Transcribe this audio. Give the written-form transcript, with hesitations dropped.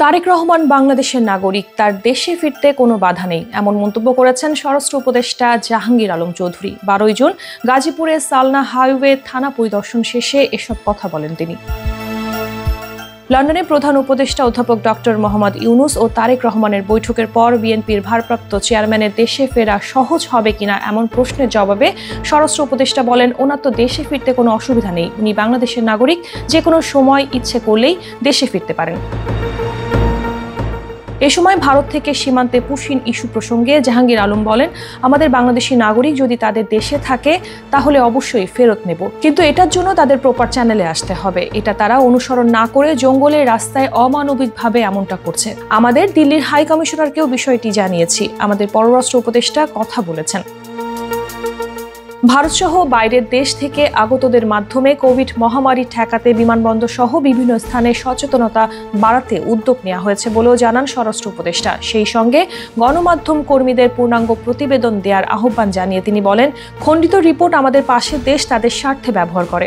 তারেক রহমান বাংলাদেশের নাগরিক, তার দেশে ফিরতে কোনো বাধা নেই, এমন মন্তব্য করেছেন স্বরাষ্ট্র উপদেষ্টা জাহাঙ্গীর আলম চৌধুরী। 12 জুন গাজীপুরে সালনা হাইওয়ে থানা পরিদর্শন শেষে এসব কথা বলেন তিনি। লন্ডনে প্রধান উপদেষ্টা অধ্যাপক ডক্টর মোহাম্মদ ইউনুস ও তারেক রহমানের বৈঠকের পর বিএনপির ভারপ্রাপ্ত চেয়ারম্যানের দেশে ফেরা সহজ হবে কিনা এমন প্রশ্নের জবাবে স্বরাষ্ট্র উপদেষ্টা বলেন, ওনার তো দেশে ফিরতে কোনো অসুবিধা নেই, উনি বাংলাদেশের নাগরিক, যে কোনো সময় ইচ্ছে করলেই দেশে ফিরতে পারেন। এ সময় ভারত থেকে সীমান্তে পুশিন ইস্যু প্রসঙ্গে জাহাঙ্গীর আলম বলেন, আমাদের বাংলাদেশি নাগরিক যদি তাদের দেশে থাকে তাহলে অবশ্যই ফেরত নেব, কিন্তু এটার জন্য তাদের প্রপার চ্যানেলে আসতে হবে। এটা তারা অনুসরণ না করে জঙ্গলের রাস্তায় অমানবিকভাবে এমনটা করছে। আমাদের দিল্লির হাই কমিশনারকেও বিষয়টি জানিয়েছি, আমাদের পররাষ্ট্র উপদেষ্টা কথা বলেছেন। ভারতসহ বাইরের দেশ থেকে আগতদের মাধ্যমে কোভিড মহামারী ঠেকাতে বিমানবন্দর সহ বিভিন্ন স্থানে সচেতনতা বাড়াতে উদ্যোগ নেওয়া হয়েছে বলেও জানান স্বরাষ্ট্র উপদেষ্টা। সেই সঙ্গে গণমাধ্যম কর্মীদের পূর্ণাঙ্গ প্রতিবেদন দেওয়ার আহ্বান জানিয়ে তিনি বলেন, খণ্ডিত রিপোর্ট আমাদের পাশের দেশ তাদের স্বার্থে ব্যবহার করে।